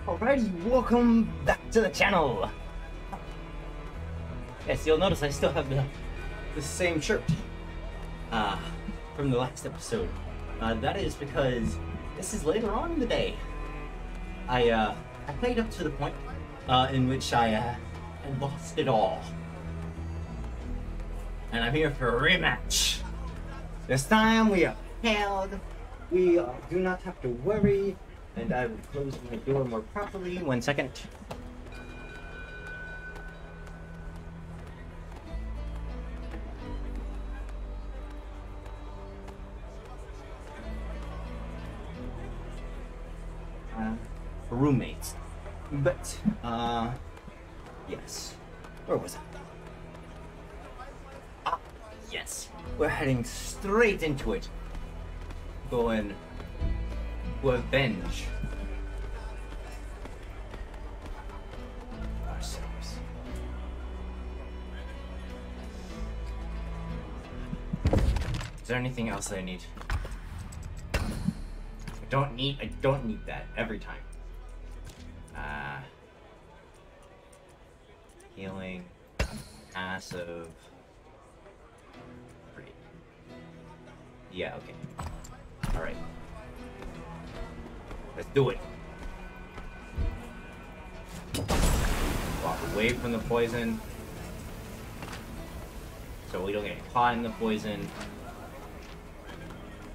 Alrighty, welcome back to the channel. Yes, you'll notice I still have the same shirt from the last episode. That is because this is later on in the day. I played up to the point in which I lost it all. And I'm here for a rematch. This time we are held. We do not have to worry. And I will close my door more properly. 1 second. Roommates. But, yes. Where was I? Ah, yes. We're heading straight into it. Going to avenge ourselves. Is there anything else I need? I don't need that every time. Healing, passive, great. Yeah, okay. Alright. Let's do it. Walk away from the poison. So we don't get caught in the poison.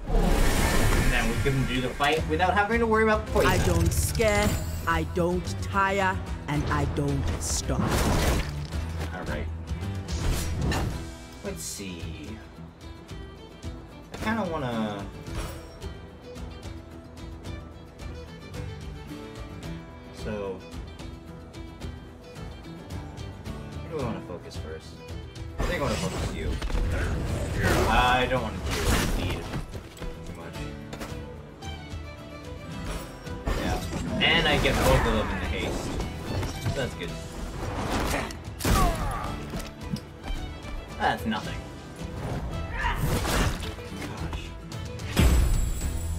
And then we can do the fight without having to worry about poison. I don't scare, I don't tire, and I don't stop. Alright. Let's see. I kind of want to... So... Where do I want to focus first? I think I want to focus you. I don't want to do speed too much. Yeah. And I get both of them in the haste. So that's good. That's nothing. Gosh.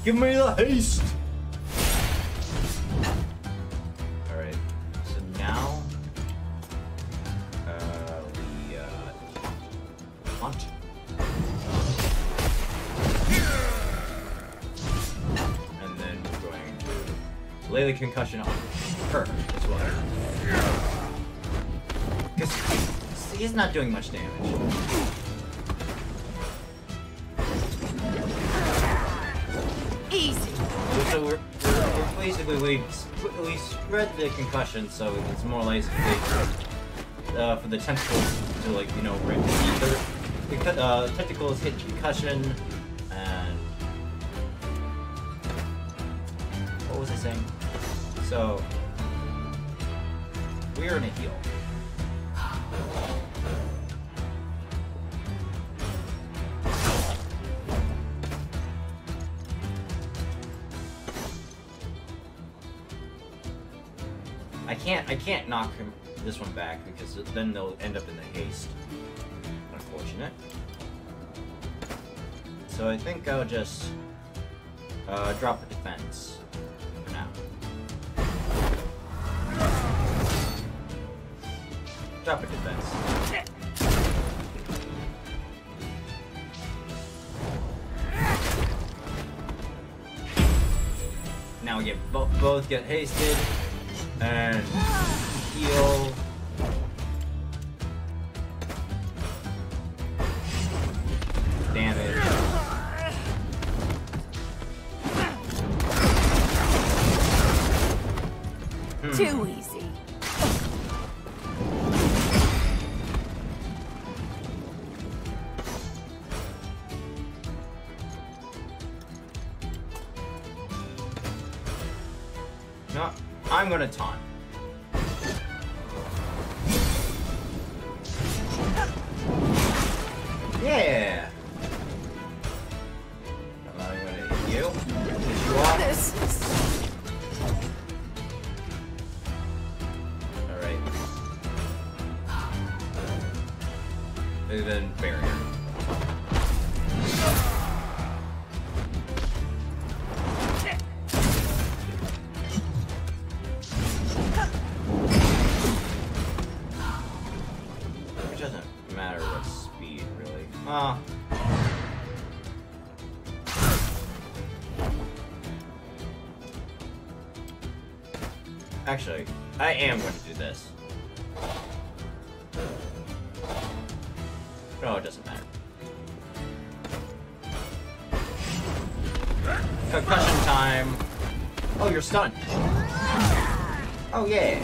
Give me the haste! Alright. So now... we, hunt. And then we're going to lay the concussion on her as well. Because he's not doing much damage. Easy. So we're basically we spread the concussion so it's more likely for the tentacles to, like, you know, the tentacles hit concussion and what was I saying? So we're in a heal. I can't knock this one back because then they'll end up in the haste. Unfortunate. So I think I'll just drop the defense for now. Drop a defense. Now we get both get hasted. And heal. Damage. Too easy. No. I'm gonna taunt. Yeah. I'm gonna hit you. Finish you off. Alright. And then barrier. Actually, I am going to do this. No, it doesn't matter. Concussion time. Oh, you're stunned. Oh, yeah.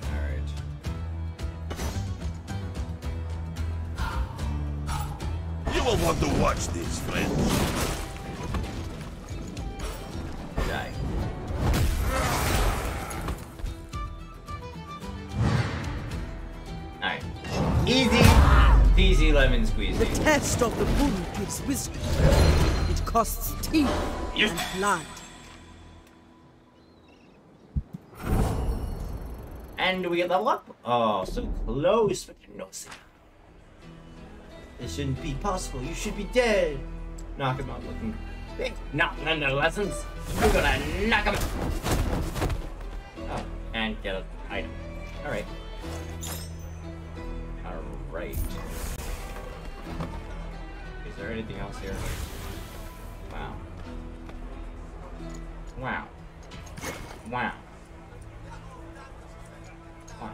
Alright. You will want to watch this, friends. Die. Alright. Easy peasy lemon squeezy. The test of the bull gives wisdom. It costs teeth Yes. and blood. And we get level up. Oh, so close, but no see. This shouldn't be possible. You should be dead. Knock him out looking big. Not learn their lessons. We're gonna knock him out. Oh, and get an item. Alright. Alright. Is there anything else here? Wow. Wow. Wow. Wow.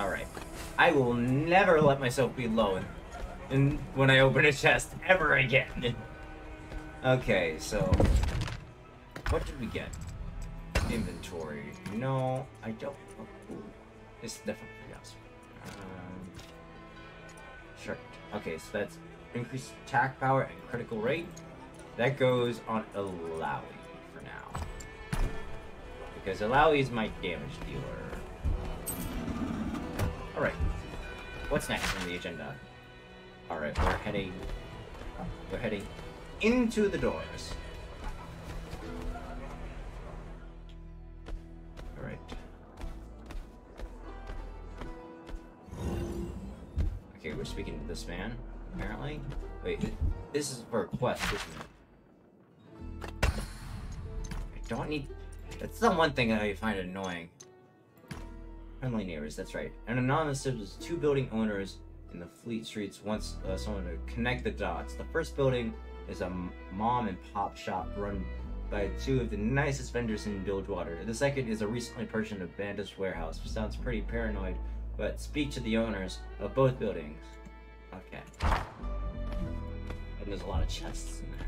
Alright. I will never let myself be low when I open a chest ever again. Okay, so what did we get? Inventory. No, I don't. Oh, ooh. This is definitely us. Sure. Okay, so that's increased attack power and critical rate. That goes on Alawi for now. Because Alawi is my damage dealer. Alright. What's next on the agenda? Alright, we're heading into the doors. Alright. Okay, we're speaking to this man, apparently. Wait, this is for a quest, isn't it? I don't need... That's the one thing I find annoying. Friendly neighbors, that's right. An anonymous was 2 building owners in the Fleet Streets wants someone to connect the dots. The first building is a mom and pop shop run by 2 of the nicest vendors in Bilgewater. The second is a recently purchased abandoned warehouse. Sounds pretty paranoid, but speak to the owners of both buildings. Okay. And there's a lot of chests in there.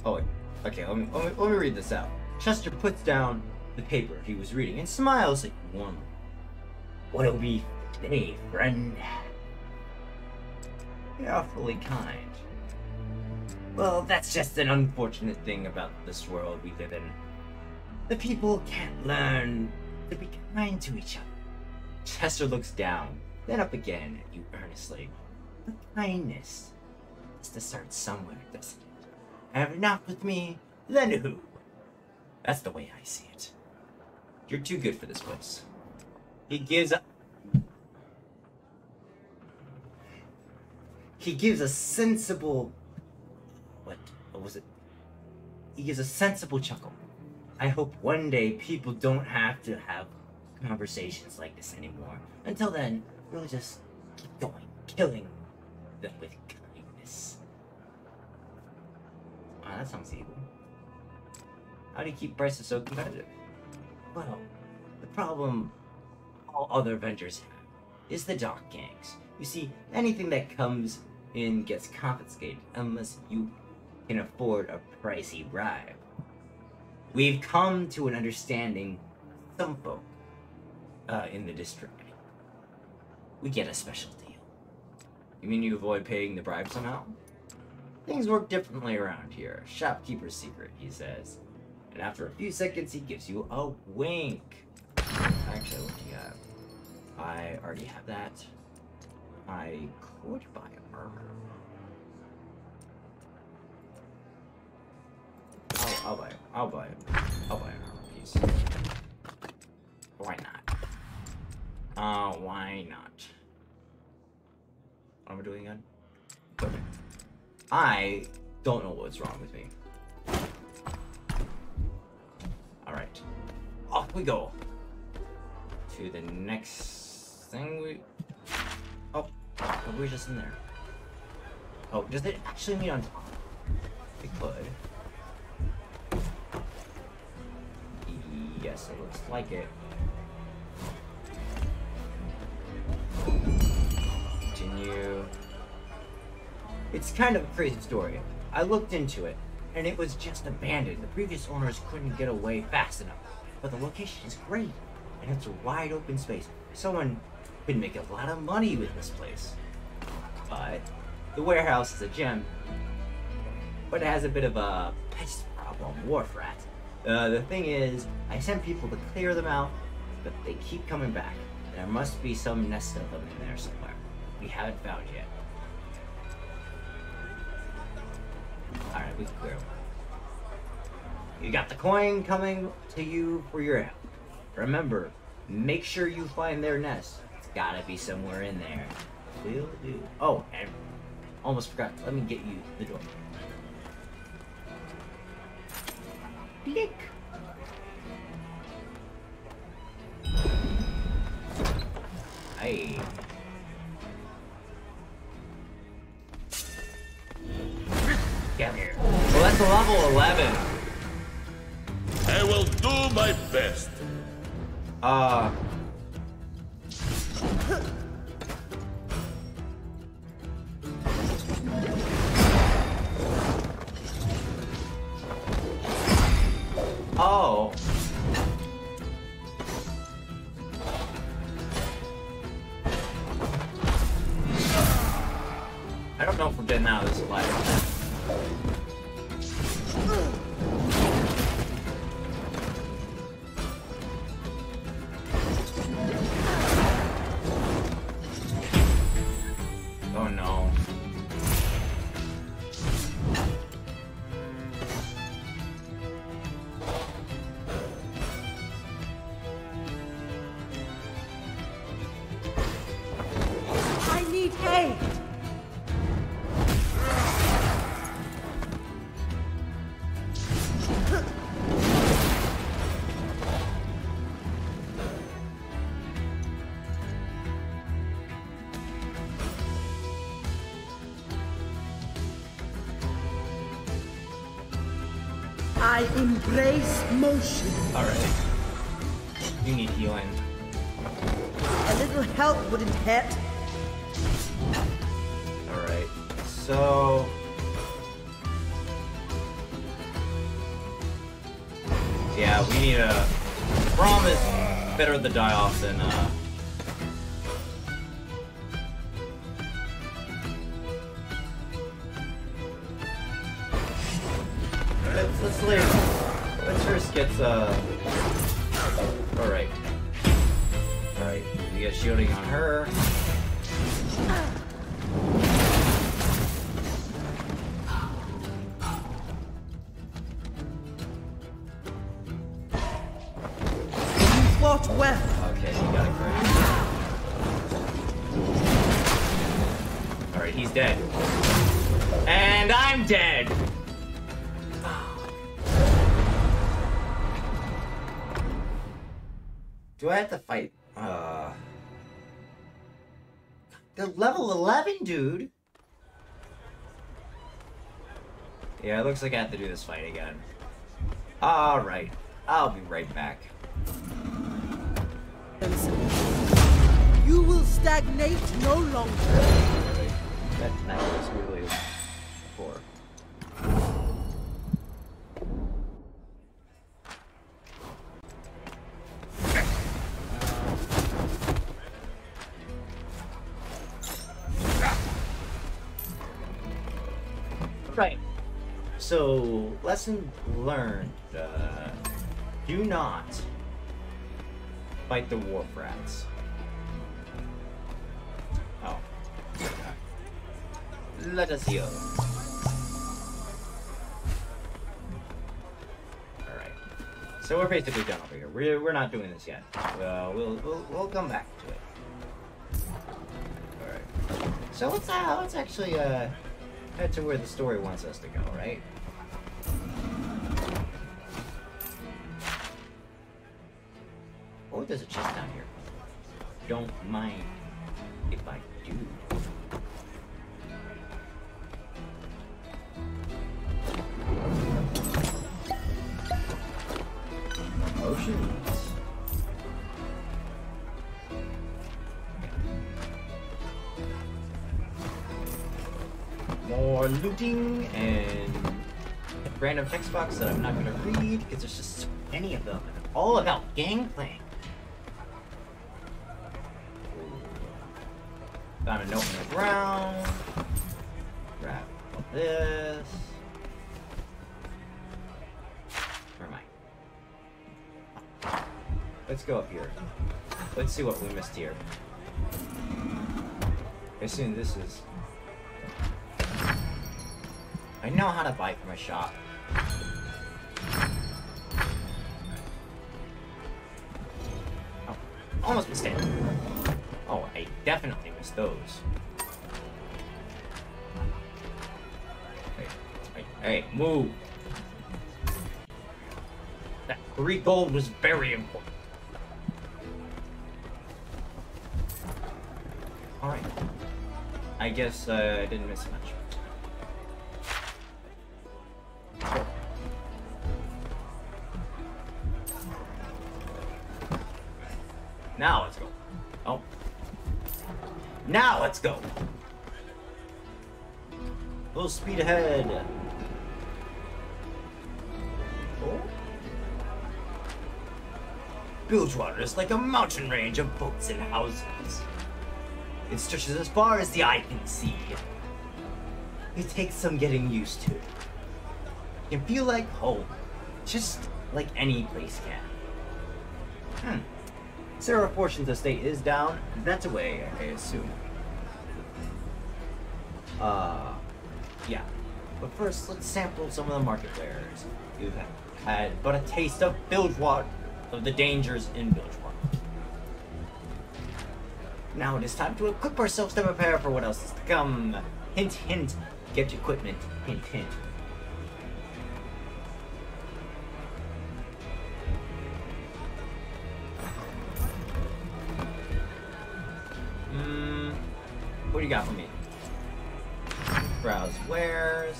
Oh wait. Okay, let me read this out. Chester puts down the paper he was reading and smiles at you warmly. What'll be today, friend? You're awfully kind. Well, that's just an unfortunate thing about this world we live in. The people can't learn to be kind to each other. Chester looks down, then up again at you earnestly. But kindness has to start somewhere, doesn't it? Have not with me, then who? That's the way I see it. You're too good for this place. He gives a sensible... What was it? He gives a sensible chuckle. I hope one day people don't have to have conversations like this anymore. Until then, we'll just keep going, killing them with kindness. Wow, that sounds evil. How do you keep prices so competitive? Well, the problem all other vendors have is the dock gangs. You see, anything that comes in gets confiscated unless you can afford a pricey bribe. We've come to an understanding with some folk in the district. We get a special deal. You mean you avoid paying the bribe somehow? Things work differently around here. Shopkeeper's secret, he says. And after a few seconds, he gives you a wink. Actually, what do you have? I already have that. I could buy armor. I'll buy an armor piece. Why not? Why not? What am I doing again? Okay. I don't know what's wrong with me. Alright. Off we go. to the next thing we... Oh, we're just in there. Oh, does it actually mean on top? It could. Yes, it looks like it. Continue. It's kind of a crazy story. I looked into it, and it was just abandoned. The previous owners couldn't get away fast enough. But the location is great, and it's a wide open space. Someone could make a lot of money with this place. But the warehouse is a gem, but it has a bit of a pest problem, wharf rat. The thing is, I sent people to clear them out, but they keep coming back. There must be some nest of them in there somewhere. We haven't found yet. Alright, we can clear them. You got the coin coming to you for your help. Remember, make sure you find their nest. It's gotta be somewhere in there. Will do. Oh, and almost forgot. Let me get you the door. Click. Hey. Get here. Well, that's a level 11. I will do my best. Oh. I don't know if we're getting out of this alive. Oh no. I need aid. I embrace motion. Alright. You need healing. A little help wouldn't hurt. Alright. So... yeah, we need a... Braum is better to die off than, Let's leave. Let's first get, Alright. Alright, we get shielding on her. You fought well. Okay, you got it correct. Alright, he's dead. And I'm dead! Do I have to fight? They're level 11, dude! Yeah, it looks like I have to do this fight again. Alright, I'll be right back. You will stagnate no longer. That was really poor. Right. So, lesson learned, do not fight the wharf rats. Oh. Let us heal. Alright. So we're basically done over here. We're not doing this yet. We'll come back to it. Alright. So let's actually, head to where the story wants us to go, right? Oh, there's a chest down here. don't mind if I do. Potions. More looting and random text box that I'm not gonna read because there's just so many of them. And all about gangplank. Found a note on the ground. Grab all this. Where am I? Let's go up here. Let's see what we missed here. I assume this is... I know how to buy from a shop. Oh, almost missed it. Oh, I definitely missed those. Hey, move! That 3 gold was very important. Alright. I guess I didn't miss much. Now let's go. Oh. Now let's go. Full speed ahead. Oh. Bilgewater is like a mountain range of boats and houses. It stretches as far as the eye can see. It takes some getting used to. It can feel like home, just like any place can. Sarah Fortune's estate is down. That's away, I assume. Yeah. But first, let's sample some of the market wares. You've had but a taste of Bilgewater, of the dangers in Bilgewater. Now it is time to equip ourselves to prepare for what else is to come. Hint, hint. Get equipment. Hint, hint. What do you got for me? Browse wares.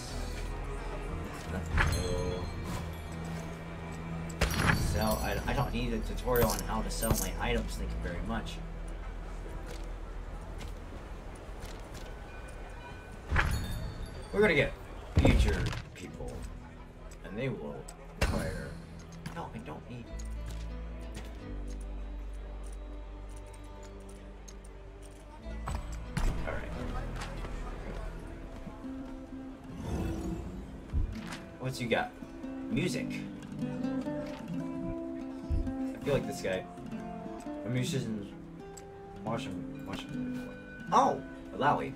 Nothing new. Sell. I don't need a tutorial on how to sell my items. Thank you very much. We're gonna get future people, and they will require. No, I don't need. What's you got? Music. I feel like this guy. A musician. Watch him. Oh, Malawi.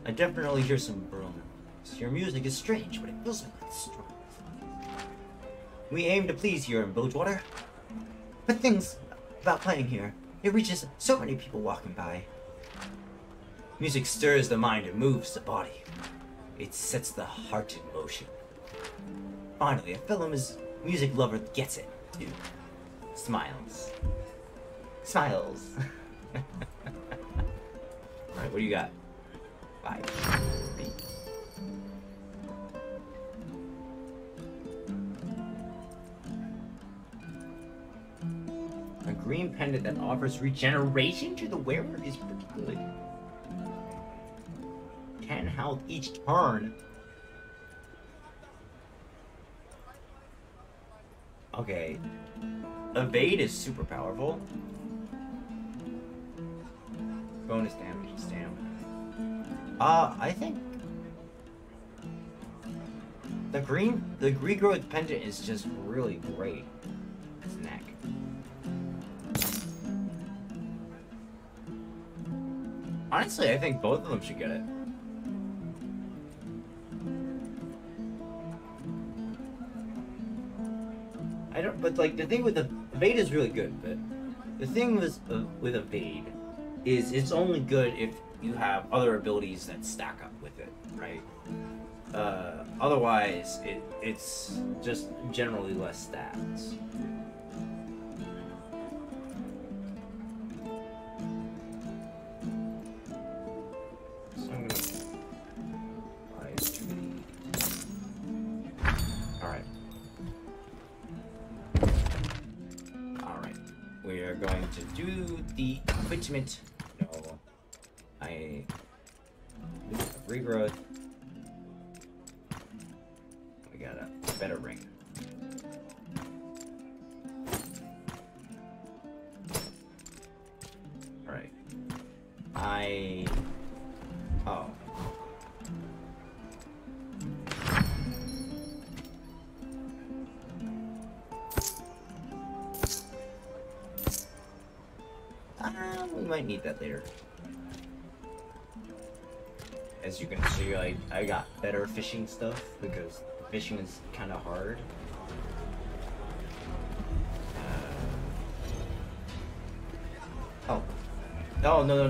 I definitely hear some brooms. Your music is strange, but it feels like it's strong. We aim to please here in Bilgewater. But things about playing here, it reaches so many people walking by. Music stirs the mind and moves the body. It sets the heart in motion. Finally, a fellow music lover gets it, too. Smiles. Smiles. Alright, what do you got? 5, 3. A green pendant that offers regeneration to the wearer is pretty good. 10 health each turn. Okay. Evade is super powerful. Bonus damage and stamina. I think the green growth pendant is just really great. Its neck. Honestly, I think both of them should get it. But like the thing with the evade is really good, but the thing with evade is it's only good if you have other abilities that stack up with it, right? Otherwise, it's just generally less stats. going to do the equipment. No. Regrowth. We got a better ring. Alright. Oh. We might need that later. As you can see, I got better fishing stuff because fishing is kind of hard. Oh. Oh, no.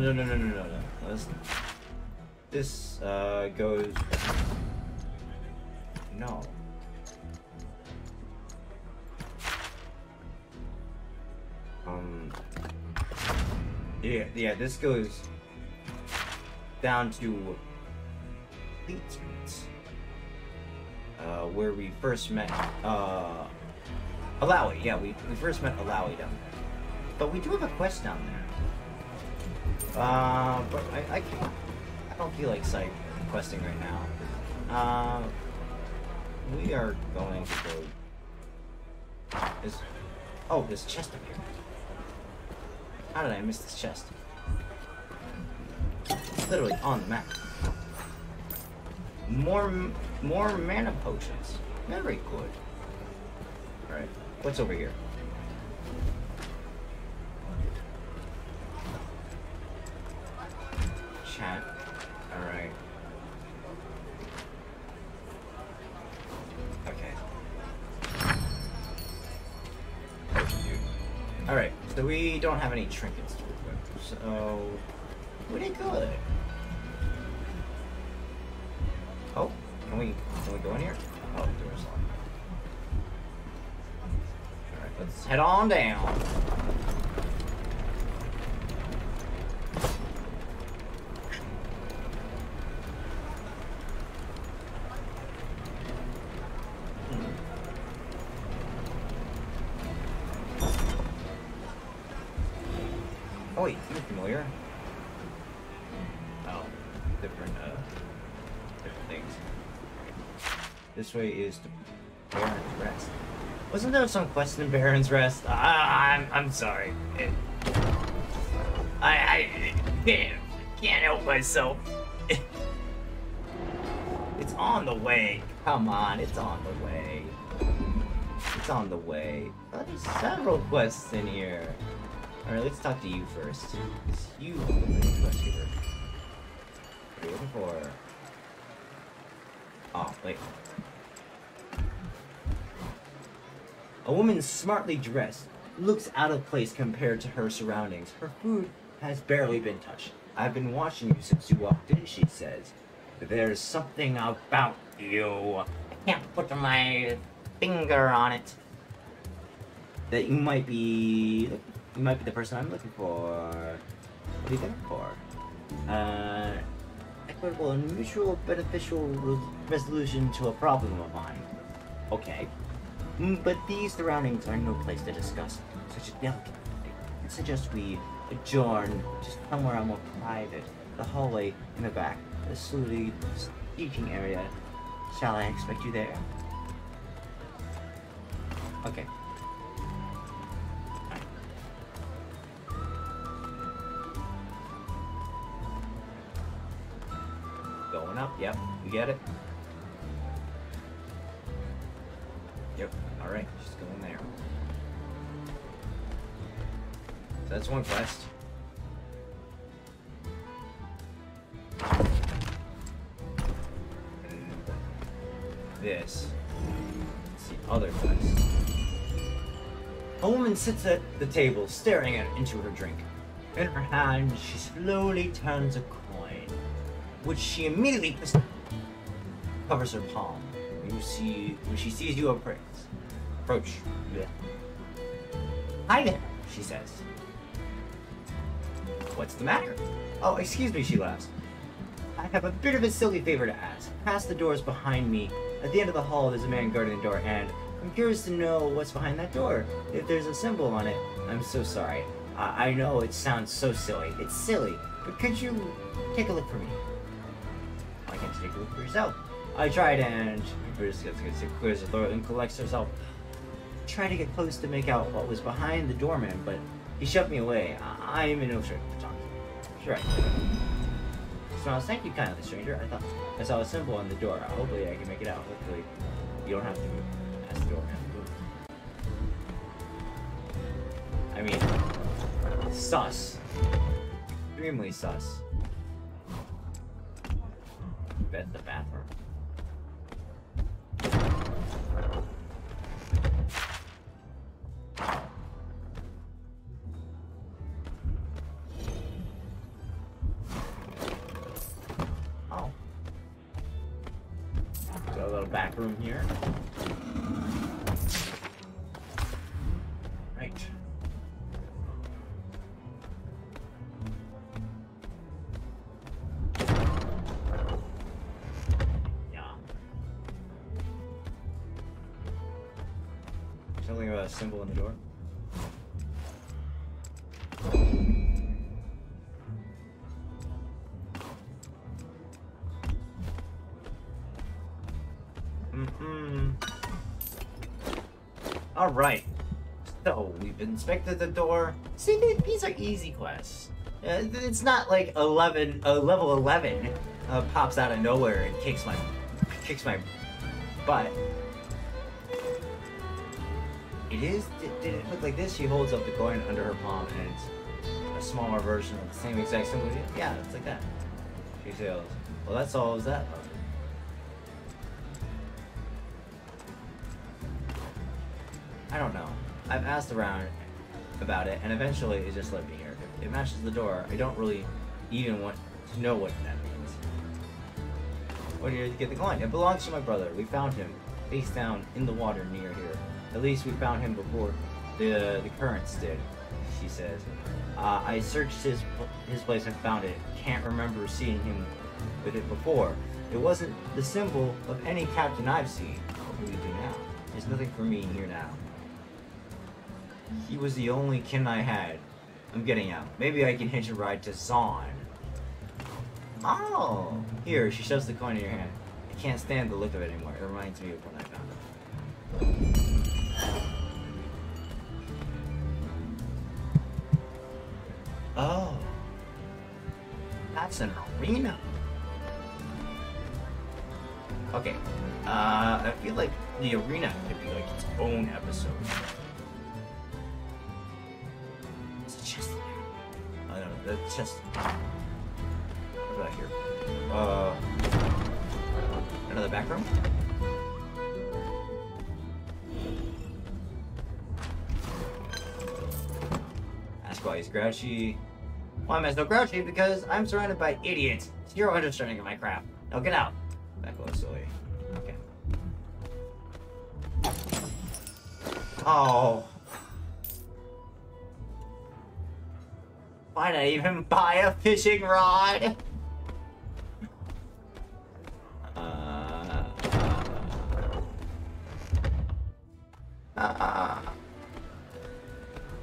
This goes... No. Yeah, this goes down to thieves, where we first met, Alawi. Yeah, we first met Alawi down there. But we do have a quest down there. But I can't, I don't feel like side questing right now. We are going to go... There's a chest up here. How did I miss this chest? Literally on the map. More mana potions. Very good. Alright, what's over here? Chat. Alright. Okay. Alright, so we don't have any trinkets to equip, so we did good. Oh, can we go in here? Oh, the door's locked. Alright, let's head on down. Oh wait, you're familiar. Oh, different things. This way is to Baron's Rest. Wasn't there some quest in Baron's Rest? I'm sorry. I can't help myself. It's on the way. Come on, it's on the way. It's on the way. Oh, there's several quests in here. Alright, let's talk to you first. It's you who is the quest giver. What are you looking for? Oh, wait. A woman smartly dressed looks out of place compared to her surroundings. Her food has barely been touched. I've been watching you since you walked in, she says. There's something about you. I can't put my finger on it. That you might be the person I'm looking for. What are you looking for? Equitable and mutual beneficial resolution to a problem of mine. Okay. But these surroundings are no place to discuss such a delicate thing. I suggest we adjourn to somewhere more private. The hallway in the back. The slowly teaching area. Shall I expect you there? Okay. Going up, yep, you get it. Yep, alright, she's going there. So that's one quest. This. It's the other quest. A woman sits at the table, staring into her drink. In her hand, she slowly turns a coin, which she immediately covers her palm. When she sees you approach. Yeah. Hi there, she says. What's the matter? Oh, excuse me, she laughs. I have a bit of a silly favor to ask. Past the doors behind me. At the end of the hall, there's a man guarding the door, and I'm curious to know what's behind that door. If there's a symbol on it, I'm so sorry. I know it sounds so silly. It's silly, but could you take a look for me? Why can't you take a look for yourself? I tried and clears her throat and collects herself. Tried to get close to make out what was behind the doorman, but he shoved me away. I'm in no shape to talk to. Sure. Smiles, thank you kindly, stranger. I saw a symbol on the door. Hopefully I can make it out. Hopefully you don't have to ask the doorman. I mean, sus. Extremely sus. Bet the bathroom. Oh. Got a little back room here. Right. Something about a symbol on the door. Alright. So, we've inspected the door. See, these are easy quests. It's not like level 11 pops out of nowhere and kicks my butt. Did it look like this? She holds up the coin under her palm and it's a smaller version of the same exact symbol. Yeah, it's like that. She says, well, that's all is that. I don't know. I've asked around about it and eventually it just led me here. If it matches the door, I don't really even want to know what that means. Where did you get the coin? It belongs to my brother. We found him face down in the water near here. At least we found him before the currents did, she says. I searched his place and found it. Can't remember seeing him with it before. It wasn't the symbol of any captain I've seen. What do we do now? There's nothing for me here now. He was the only kin I had. I'm getting out. Maybe I can hitch a ride to Zahn. Oh! Here, she shoves the coin in your hand. I can't stand the look of it anymore. It reminds me of when I found it. Oh. That's an arena. Okay. I feel like the arena could be like its own episode. There's a chest in there. I don't know, the chest. What about here? Another back room? Ask why he's grouchy. Why am I so grouchy? Because I'm surrounded by idiots. Zero understanding of my crap. Now get out. Back away slowly. Okay. Oh. Why'd I even buy a fishing rod?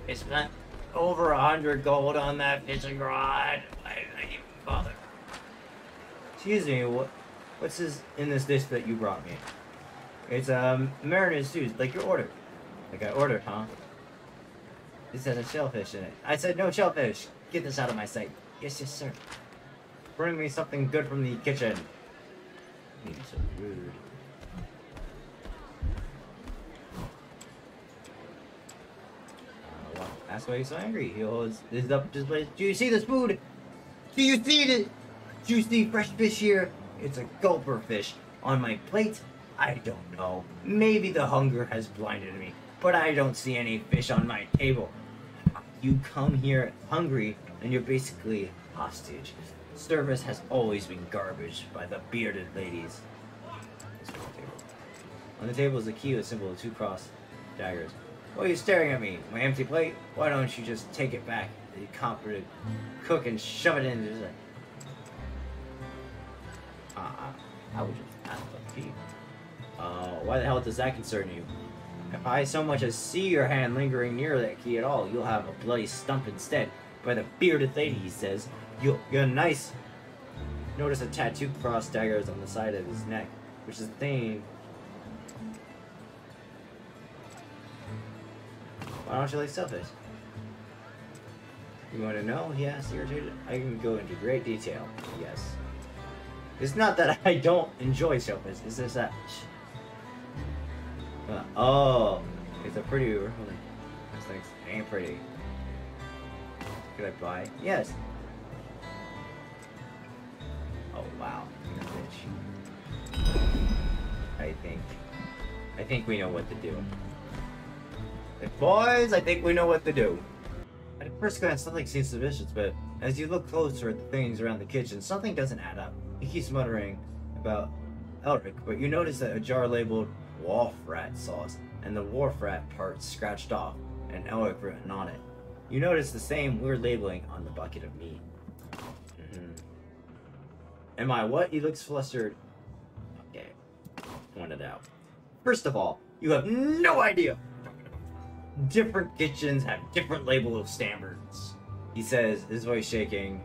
I spent over 100 gold on that fishing rod. Why did I even bother? Excuse me, what's in this dish that you brought me? It's marinated stew, like you ordered. Like I ordered, huh? This has a shellfish in it. I said no shellfish. Get this out of my sight. Yes, yes, sir. Bring me something good from the kitchen. You're so rude. Well, that's why he's so angry. He holds this up to his plate. Do you see this food? Do you see the juicy fresh fish here? It's a gulper fish. On my plate? I don't know. Maybe the hunger has blinded me, but I don't see any fish on my table. You come here hungry, and you're basically hostage. Service has always been garbage by the bearded ladies. On the table is a key with a symbol of 2 cross daggers. Why are you staring at me? My empty plate? Why don't you just take it back? The competent cook and shove it in. I would just ask for the key. Why the hell does that concern you? If I so much as see your hand lingering near that key at all, you'll have a bloody stump instead. By the bearded lady, he says, you'll get a nice... Notice a tattoo cross daggers on the side of his neck, which is the thing. Why don't you like selfish? You want to know? He asked, irritated. I can go into great detail. Yes. It's not that I don't enjoy selfish. It's just that. Oh, it's a pretty. This thing ain't pretty. Could I buy? Yes. Oh wow, bitch. I think we know what to do. Boys, I think we know what to do. At first glance, something seems suspicious, but as you look closer at the things around the kitchen, something doesn't add up. He keeps muttering about Elric, but you notice that a jar labeled Wolf Rat sauce and the Wharf Rat part scratched off and Elric written on it. You notice the same weird labeling on the bucket of meat. Am I what? He looks flustered. Okay, point it out. First of all, you have no idea. Different kitchens have different label of standards. He says, his voice shaking.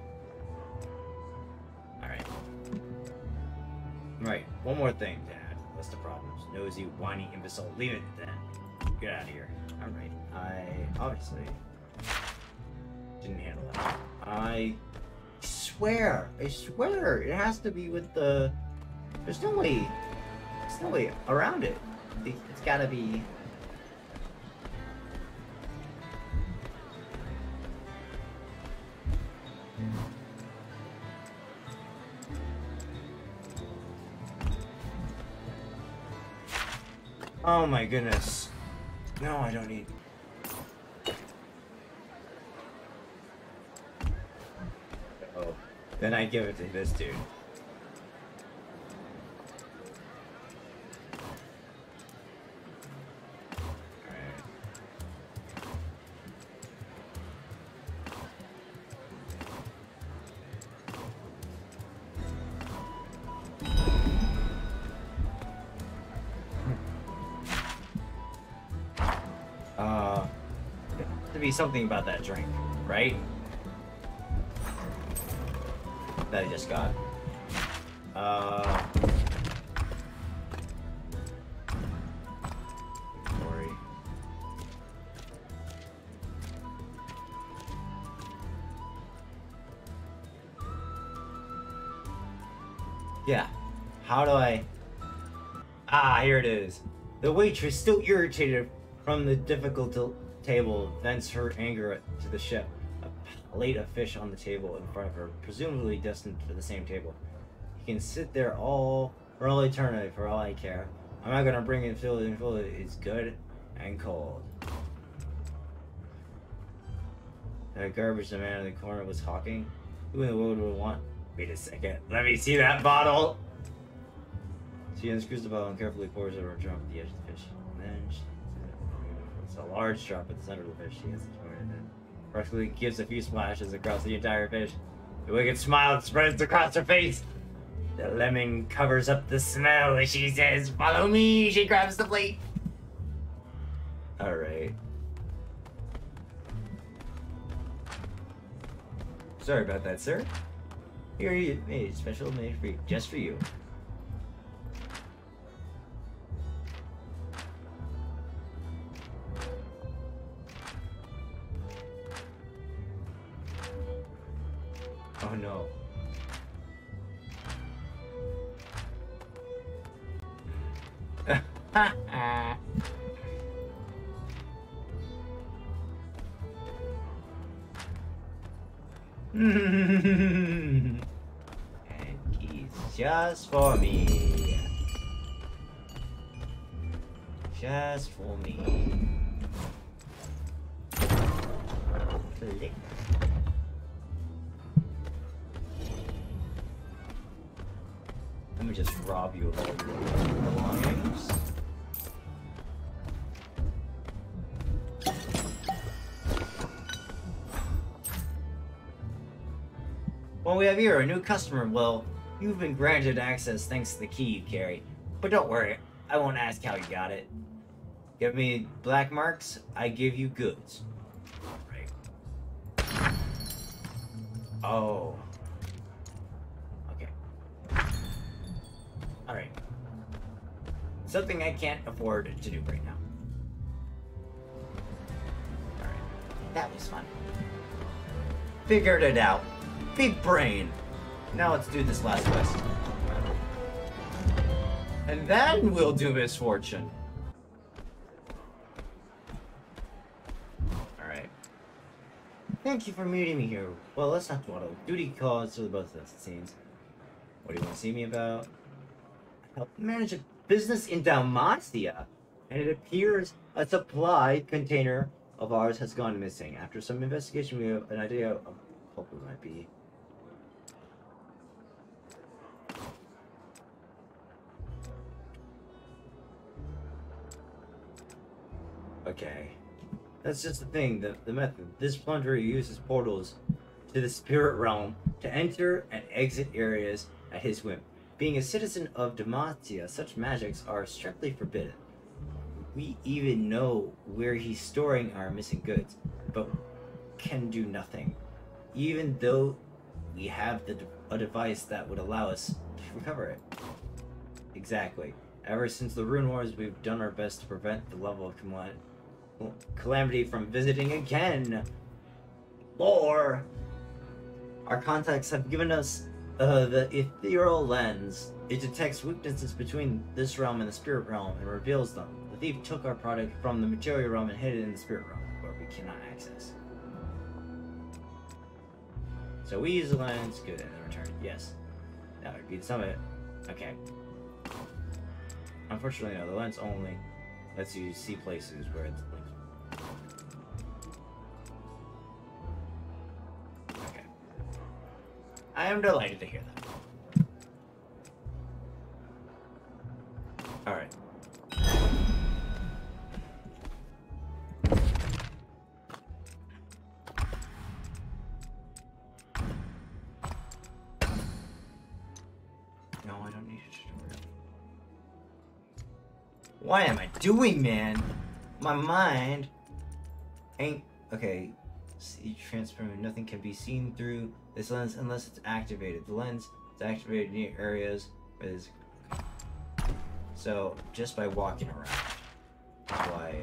Alright. Right, one more thing, Dad. What's the problems? Nosy, whiny imbecile. Leave it then. Get out of here. Alright, I obviously didn't handle that. I swear, it has to be with the... There's no way around it. It's gotta be... Oh my goodness. No, I don't need... Oh. Then I give it to this dude. Be something about that drink, right? That I just got. Sorry. Yeah. How do I... Ah, here it is. The waitress, still irritated from the difficult table, vents her anger to the chef. A plate of fish on the table in front of her, presumably destined for the same table. He can sit there for all eternity, for all I care. I'm not gonna bring in fill it. It's good and cold. That garbage the man in the corner was hawking. Who in the world would want? Wait a second. Let me see that bottle. She unscrews the bottle and carefully pours over a drop at the edge of the fish. And then she... It's a large drop at the center of the fish. She has enjoyed it. Practically gives a few splashes across the entire fish. The wicked smile spreads across her face. The lemon covers up the smell as she says, "Follow me." She grabs the plate. Alright. Sorry about that, sir. Here you made special made for you, just for you. Oh no. And keys just for me. Just for me. Click. Let me just rob you of all your belongings. What we have here, a new customer. Well, you've been granted access thanks to the key you carry. But don't worry, I won't ask how you got it. Give me black marks, I give you goods. Right. Oh. Okay. Alright. Something I can't afford to do right now. Alright. That was fun. Figured it out. Big brain. Now let's do this last quest. And then we'll do Misfortune. Alright. Thank you for meeting me here. Well, let's not dawdle. Duty calls to the both of us, it seems. What do you want to see me about? I help manage a business in Dalmatia, and it appears a supply container of ours has gone missing. After some investigation, we have an idea of what it might be. Okay. That's just the thing, the method. This plunderer uses portals to the spirit realm to enter and exit areas at his whim. Being a citizen of Dalmatia, such magics are strictly forbidden. We even know where he's storing our missing goods, but can do nothing. Even though we have a device that would allow us to recover it. Exactly. Ever since the Rune Wars, we've done our best to prevent the level of calamity from visiting again. Lore! Our contacts have given us the ethereal lens. It detects weaknesses between this realm and the spirit realm and reveals them. The thief took our product from the material realm and hid it in the spirit realm, where we cannot access. So we use the lens, good, and then return. Yes. That would be the summit. Okay. Unfortunately, no, the lens only lets you see places where it's linked. Okay. I am delighted to hear that. Alright. No, I don't need it. What am I doing, man? My mind ain't... Okay. See, transparent. Nothing can be seen through this lens unless it's activated. The lens is activated near areas where there's... So, just by walking around. Why,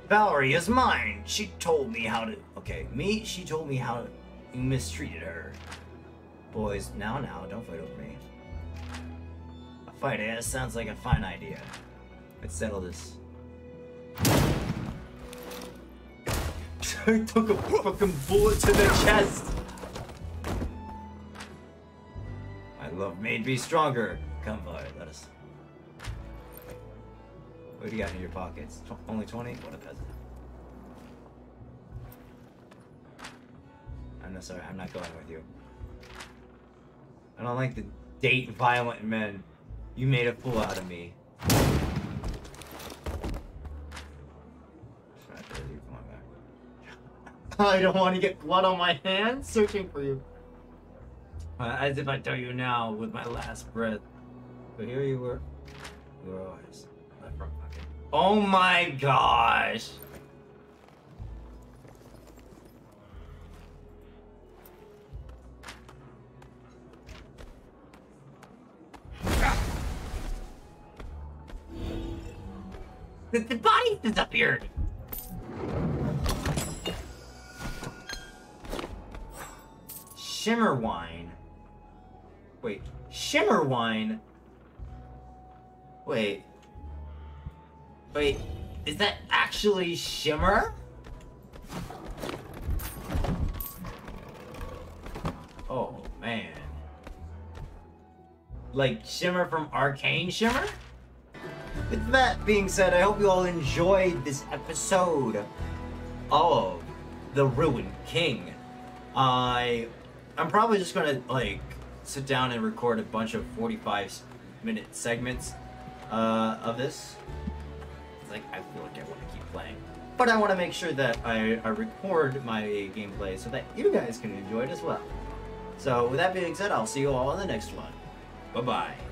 Valerie is mine! She told me how to... Okay, she told me how you mistreated her. Boys, now, don't fight over me. A fight, eh? Sounds like a fine idea. Let's settle this. I took a fucking bullet to the chest! My love made me stronger. Come by, let us... What do you got in your pockets? Only 20? What a peasant. I'm not sorry, I'm not going with you. I don't like to date violent men. You made a fool out of me. I don't want to get blood on my hands searching for you. As if I tell you now with my last breath. But here you were. You were always left from pocket. Oh my gosh! The body disappeared! Shimmer wine? Wait, shimmer wine? Wait, is that actually shimmer? Oh, man. Like shimmer from Arcane Shimmer? With that being said, I hope you all enjoyed this episode of The Ruined King. I'm probably just gonna, like, sit down and record a bunch of 45-minute segments of this. It's like, I feel like I want to keep playing. But I want to make sure that I record my gameplay so that you guys can enjoy it as well. So with that being said, I'll see you all in the next one. Bye-bye.